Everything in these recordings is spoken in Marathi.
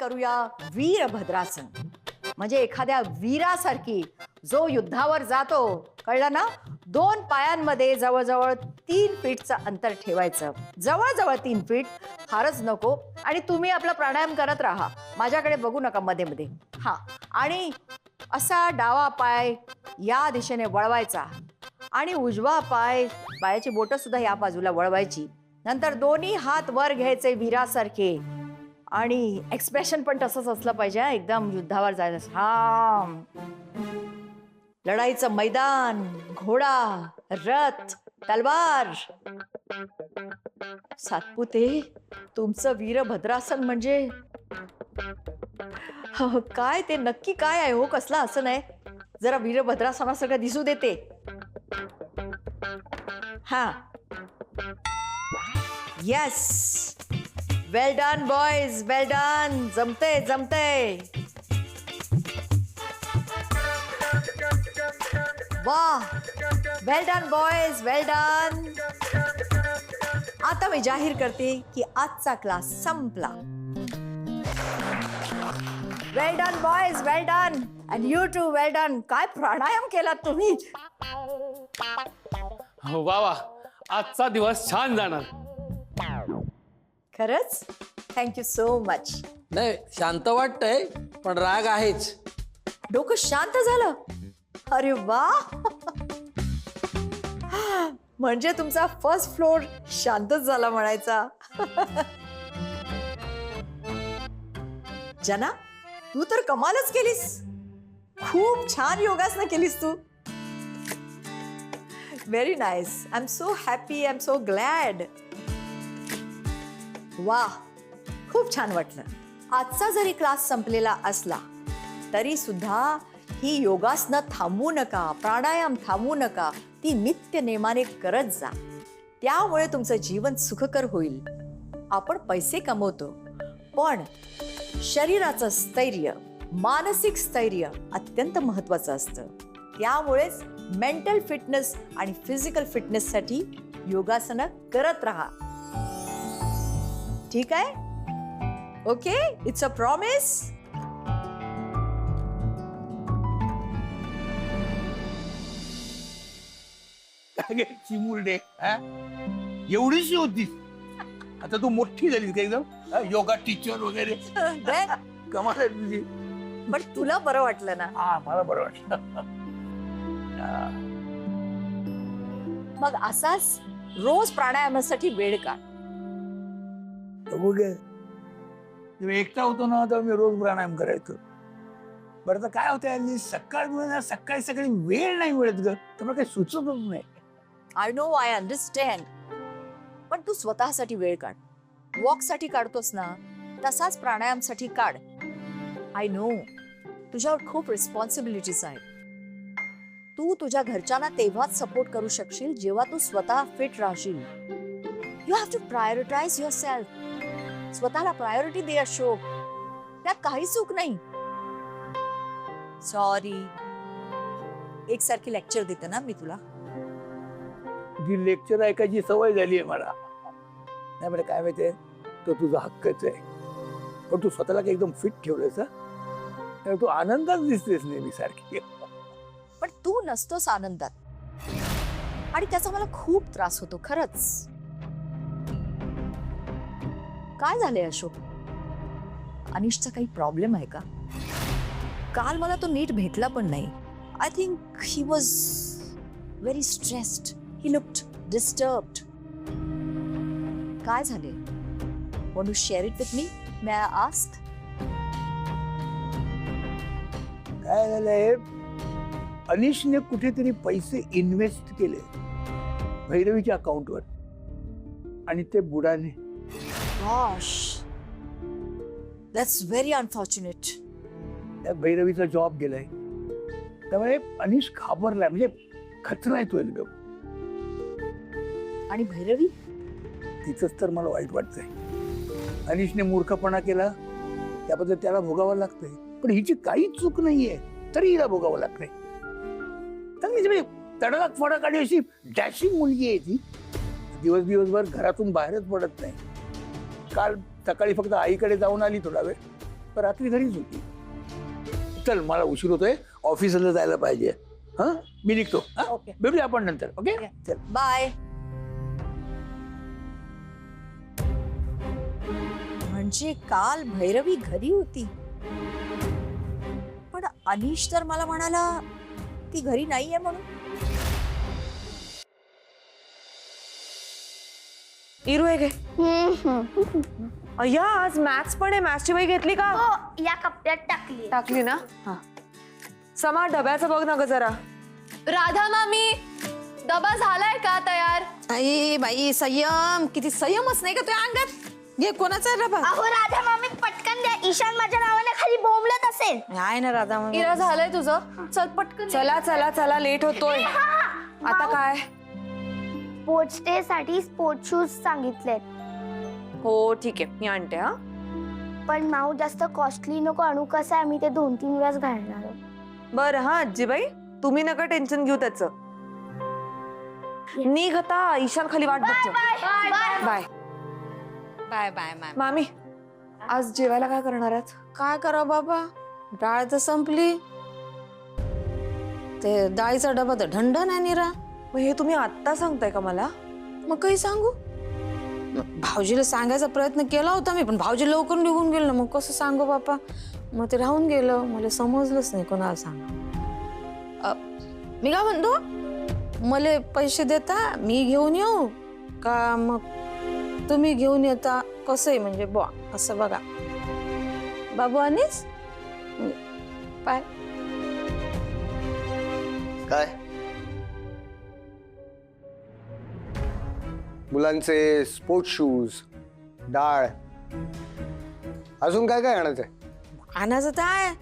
करूया वीरभद्रासन, म्हणजे एखाद्या वीरासारखी जो युद्धावर जातो, कळलं ना? 2 पायांमध्ये जवळजवळ 3 फीटचं अंतर ठेवायचं, जवळजवळ 3 फीट, फारच नको. आणि तुम्ही आपला प्राणायाम करत राहा, माझ्याकडे बघू नका मध्ये मध्ये. हा, आणि असा डावा पाय या दिशेने वळवायचा आणि उजवा पाय, पायाची बोटं सुद्धा या बाजूला वळवायची. नंतर दोन्ही हात वर घ्यायचे वीरासारखे, आणि एक्सप्रेशन पण तसंच असलं पाहिजे, एकदम युद्धावर जायचं. हा, लढाईचं मैदान, घोडा, रथ, तलवार. सातपुते, तुमचं वीरभद्रासन म्हणजे काय, ते नक्की काय आहे हो? कसलं आसन आहे? जरा वीरभद्रासनासारखं दिसू देते. हा, yes, well done boys, well done. जमतंय जमतंय. वाह, well done boys, well done. आता मी जाहीर करते की आजचा क्लास संपला. Well done boys, well done. And you too, well done. काय प्राणायाम केलात तुम्ही. वा वा, आजचा दिवस छान जाणार. खरंच, थँक्यू सो मच. नाही, शांत वाटतंय पण राग आहेच. डोकं शांत झालं. अरे वा, म्हणजे तुमचा फर्स्ट फ्लोर शांतच झाला म्हणायचा. जना, तू तर कमालच केलीस. खूप छान योगासनं केलीस तू. Very nice. I am so happy, I am so glad. वा, खूप छान वाटलं. आजचा जरी क्लास संपलेला असला तरी सुद्धा ही योगासनं थांबवू नका, प्राणायाम थांबवू नका. ती नित्य नेमाने करत जा. त्यामुळे तुमचं जीवन सुखकर होईल. आपण पैसे कमवतो, पण शरीराचं स्थैर्य, मानसिक स्थैर्य अत्यंत महत्वाचं असतं. त्यामुळेच मेंटल फिटनेस आणि फिजिकल फिटनेससाठी योगासनं करत राहा. ठीक आहे? Okay, it's a promise. चिमुरडे, एवढीशी होतीस, आता तू मोठी झालीस का एकदम? योगा टीचर वगैरे. कमाल आहे तुझी. पण तुला बरं वाटलं ना? हा, मला बरं वाटलं. मग असाच रोज प्राणायामासाठी वेळ काढ. बघ, तुम्ही एकटा होतो ना, तर मी रोज प्राणायाम करायचो. बरं, तर काय होतं, सकाळी सकाळी वेळ नाही मिळत ग, तर मला काही सुचतच नाही. I know, I understand. पण तू स्वतःसाठी वेळ काढ. वॉकसाठी काढतोस ना, तसाच प्राणायामसाठी काढ. आय नो, तुझ्यावर खूप रिस्पॉन्सिबिलिटीज आहेत. तू तुझ्या घरच्यांना तेव्हाच सपोर्ट करू शकशील जेव्हा तू स्वतः फिट राहशील. You have to prioritise yourself. स्वतःला प्रायोरिटी दे अशोक, त्यात काही चूक नाही. सॉरी, एकसारखी लेक्चर देते ना मी तुला. जी लेक्चर ऐकायची सवय झाली आहे मला. नाही बरं, काय माहितीये, तो तुझा हक्कच आहे. पण तू स्वतःला काही एकदम फिट ठेवलंस, तू आनंदात दिसतेस नेहमी सारखी. पण तू नसतोस आनंदात, आणि त्याचा मला खूप त्रास होतो खरंच. काय झालंय अशोक? अनिशचा काही प्रॉब्लेम आहे का? काल मला तो नीट भेटला पण नाही. I think he was very stressed. He looked disturbed. काय झाले? Want to share it with me? May I ask? काय झालंय, अनिशने कुठेतरी पैसे इन्व्हेस्ट केले भैरवीच्या अकाउंटवर, आणि ते बुडाले. Gosh, that's very unfortunate. त्या भैरवीचा जॉब गेलाय. त्यामुळे अनिश घाबरलाय, म्हणजे खचलाय तो एकदम. आणि भैरवी? तिचंच तर मला वाईट वाटतंय. अनिशने मूर्खपणा केला, त्याबद्दल त्याला भोगावं लागतंय. पण हिची काहीच चूक नाहीये, तरी हिला भोगावं लागतंय. चांगली तडकात फडक अशी डॅशिंग मुलगी आहे ती. दिवसभर घरातून बाहेरच पडत नाही. काल सकाळी फक्त आईकडे जाऊन आली थोडा वेळ, रात्री घरीच होती. चल मला उशीर होतोय, ऑफिसला जायला पाहिजे. हा मी निघतो. ओके. भेटूया आपण नंतर. ओके चल. बाय. म्हणजे काल भैरवी घरी होती, पण अनिश तर मला म्हणाला ती घरी नाहीये म्हणून. इरू आहे घे. अय्या आज मॅथ्स पण आहे. मॅथ्सची वही घेतली का? हो या कप्प्यात टाकली. टाकली ना. हा समा डब्याचं बघ ना ग जरा. राधा मामी डबा झालाय का तयार? आई बाई संयम, किती संयमच नाही का तुझ्या अंगात. घे कोणाचा डबा? अहो राधा मामी पटकन द्या, ईशान माझ्या नावाने खाली बोंबलत असेल. आहे ना राधा मग. इरा झालंय तुझं. चल पटकन. चला चला चला लेट होतोय. आता काय? स्पोर्ट्स डे साठी स्पोर्ट्स शूज सांगितलेत, हो ठीक आहे मी आणते. हा पण माऊ जास्त कॉस्टली नको आणू. कसं आहे मी ते 2-3 वेळेस घालणार आहे. बरं. हा आजीबाई तुम्ही नका टेन्शन घेऊ त्याचं. निघ आता. ईशान खाली वाट बघतो. Bye. Bye bye bye bye. मामी आज जेवायला काय करणार आहात? काय करा बाबा, डाळ तर संपली, ते डाळीचा डबा तर ढंढ नाही निरा. मग हे तुम्ही आत्ता सांगताय का मला? मग काही सांगू? भाऊजीला सांगायचा प्रयत्न केला होता मी, पण भाऊजी लवकर निघून गेलो ना, मग कसं सांगू बापा. मग ते राहून गेलं, मला समजलंच नाही कोणाला सांग. मी काय म्हणतो, मला पैसे देता मी घेऊन येऊ का मग तुम्ही घेऊन येता? कसं आहे म्हणजे बुवा असं बघा बाबू. अनिस पाय काय मुलांचे स्पोर्ट्स शूज, डाळ, अजून काय काय आणायचंय? आणायचं तर आहे.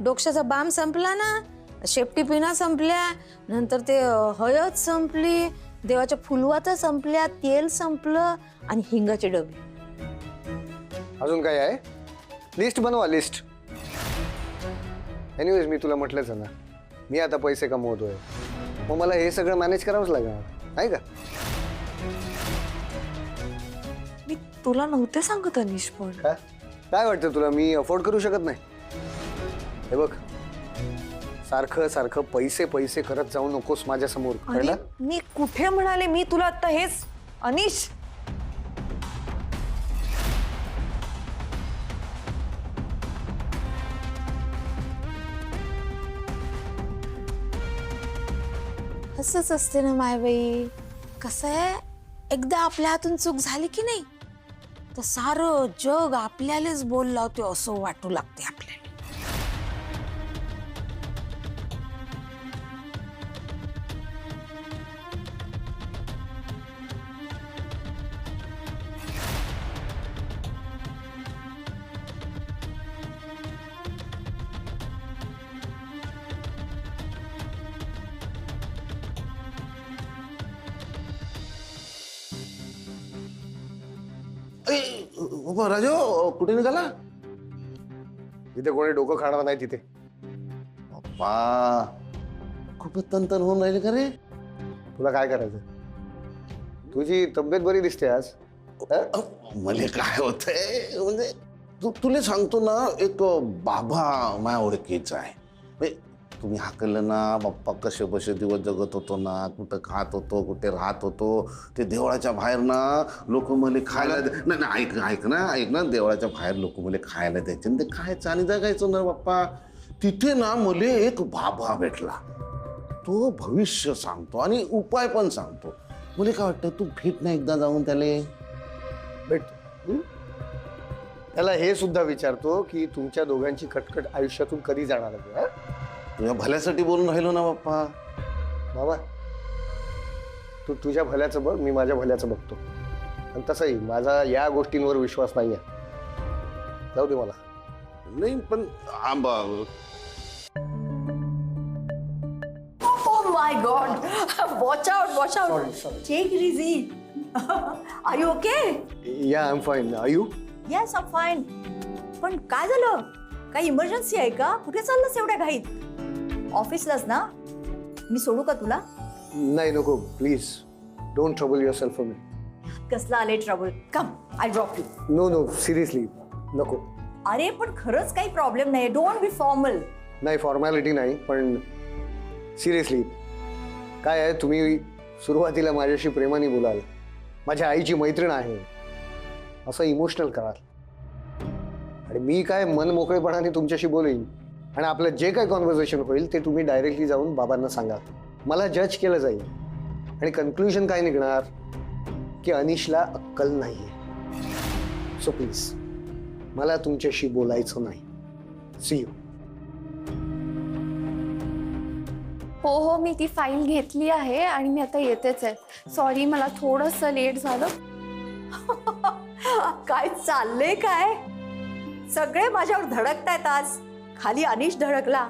डोक्याचा बाम संपला ना, शेपटी पिना संपल्या, नंतर ते हळद संपली, देवाच्या फुलवाता संपल्या, तेल संपलं आणि हिंगाचे डबे. अजून काय आहे? लिस्ट बनवा, लिस्ट. एनिवेज मी तुला म्हटलंच ना, मी आता पैसे कमवतोय, मग मला हे सगळं मॅनेज करावंच लागणार नाही का? मी तुला नव्हते सांगत अनिश, पण काय काय वाटतं तुला मी अफोर्ड करू शकत नाही? हे बघ, सारखं सारखं पैसे पैसे करत जाऊ नकोस माझ्या समोर, अरे कळलं? मी कुठे म्हणाले मी तुला आता हेच. अनिश असंच असते ना मायबाई. कसं आहे, एकदा आपल्या हातून चूक झाली की नाही तर सारं जग आपल्यालाच बोल लावते असं वाटू लागते आपल्याला. बाबा राजो कुठे निघाला? जिथे कोणी डोकं खाणार नाही तिथे. बाप्पा खूपच तनतन होऊन राहिले का रे? तुला काय करायचं? तुझी तब्येत बरी दिसते आज. मला काय होतंय म्हणजे तुला सांगतो ना, एक बाबा माझ्या ओळखीचा आहे. तुम्ही हाकललं ना बाप्पा, कसे बसे दिवस जगत होतो ना, कुठं खात होतो, कुठे राहत होतो. ते देवळाच्या बाहेर ना लोक मला खायला नाही, ऐक ना, देवळाच्या बाहेर लोक मला खायला द्यायचे, ते खायचं आणि जगायचं ना बाप्पा. तिथे ना मला एक बाबा भेटला, तो भविष्य सांगतो आणि उपाय पण सांगतो. मला काय वाटतं तू भेट ना एकदा जाऊन त्याला. भेटतो त्याला हे सुद्धा विचारतो की तुमच्या दोघांची कटकट आयुष्यातून कधी जाणार आहे. तुझ्या भल्यासाठी बोलून राहिलो ना बाप्पा. बाबा तू तुझ्या भल्याचं बघ, मी माझ्या भल्याचं बघतो. आणि तसंही माझा या गोष्टींवर विश्वास नाही आहे. जाऊ दे मला. नाही पण आंबा Oh my God! Watch out! Watch out! Take it easy. Are you okay? Yeah I am fine. Are you? Yes, I'm fine. पण काय झालं? काही इमर्जन्सी आहे का? कुठे चाललंस एवढ्या घाईत? ऑफिसलाच ना? मी सोडू का तुला? नाही नको please. Don't trouble yourself for me. कसला आले trouble? Come, I drop you. No no seriously नको. अरे पण खरंच काही प्रॉब्लेम नाही, डोंट बी फॉर्मल. नाही फॉर्मॅलिटी नाही, पण सिरियसली काय आहे, तुम्ही सुरुवातीला माझ्याशी प्रेमाने बोलाल, माझ्या आईची मैत्रीण आहे असं इमोशनल कराल, आणि मी काय मन मोकळेपणाने तुमच्याशी बोलेन, आणि आपलं जे काय कॉन्व्हर्सेशन होईल ते तुम्ही डायरेक्टली जाऊन बाबांना सांगा. मला जज केलं जाईल आणि कन्क्लुजन काय निघणार की अनिशला अक्कल नाहीये. सो प्लीज मला तुमच्याशी बोलायचं नाही. See you. हो, मी ती फाईल घेतली आहे आणि मी आता येतेच आहे. सॉरी, मला थोडंसं लेट झालं. काय चाललंय काय? सगळे माझ्यावर धडकतायत आज. खाली अनिश धडकला,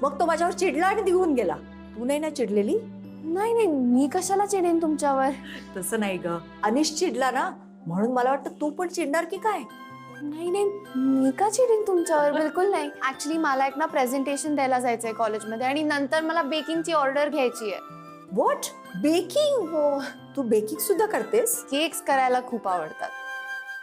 मग तो माझ्यावर चिडला आणि निघून गेला. तू नाही ना चिडलेली? नाही, मी कशाला चिडेन तुमच्यावर? तसं नाही ग, अनिश चिडला ना म्हणून मला वाटतं तू पण चिडणार की काय. नाही, मी का चिडेन तुमच्यावर? बिलकुल नाही. ऍक्च्युली मला एक ना प्रेझेंटेशन द्यायला जायचंय कॉलेजमध्ये, आणि नंतर मला बेकिंगची ऑर्डर घ्यायची आहे. व्हॉट? बेकिंग? हो, तू बेकिंग सुद्धा करतेस? केक्स करायला खूप आवडतात.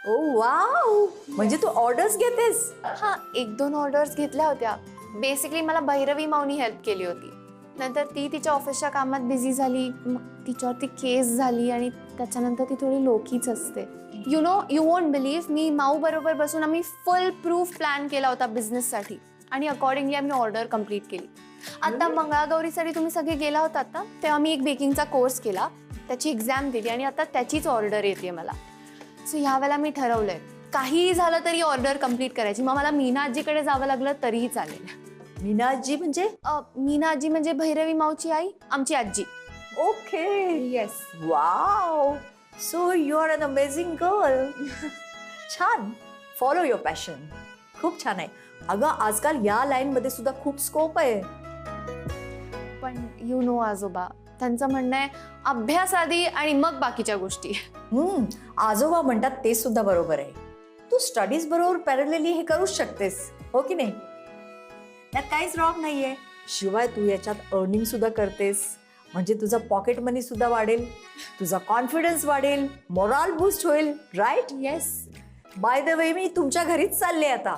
ओ वाव, म्हणजे तू ऑर्डर्स घेतेस? हा, 1-2 ऑर्डर्स घेतल्या होत्या. बेसिकली मला भैरवी माऊनी हेल्प केली होती. नंतर ती तिच्या ऑफिसच्या कामात बिझी झाली, मग तिच्यावरती केस झाली, आणि त्याच्यानंतर ती थोडी लोकीच असते. यू वोंट बिलीव्ह, मी माऊ बरोबर बसून आम्ही फुल प्रूफ प्लॅन केला होता बिझनेससाठी, आणि अकॉर्डिंगली आम्ही ऑर्डर कम्प्लीट केली. आता मंगळागौरीसाठी तुम्ही सगळे गेला होतात ना, तेव्हा मी एक बेकिंगचा कोर्स केला, त्याची एक्झाम दिली, आणि आता त्याचीच ऑर्डर येते मला. सो ह्यावेळेला मी ठरवलंय, काहीही झालं तरी ऑर्डर कम्प्लीट करायची. मग मला मीना आजीकडे जावं लागलं तरीही चालेल. मीना आजी म्हणजे? मीना आजी म्हणजे भैरवी माऊची आई, आमची आजी. Okay, yes. Wow, so you are an amazing girl. छान, फॉलो युअर पॅशन. खूप छान आहे अगं. आजकाल या लाईन मध्ये सुद्धा खूप स्कोप आहे. पण आजोबा, त्यांचं म्हणणं आहे अभ्यास आधी आणि मग बाकीच्या गोष्टी. आजोबा म्हणतात ते सुद्धा बरोबर आहे. तू स्टडीज बरोबर पॅरलली हे करूच शकतेस, हो की नाही? त्यात काहीच रॉंग नाहीये. शिवाय तू याच्यात अर्निंग सुद्धा करतेस, म्हणजे तुझा पॉकेट मनी सुद्धा वाढेल, तुझा कॉन्फिडन्स वाढेल, मोराल बूस्ट होईल, right? Yes. By the way, मी तुमच्या घरीच चालले आता.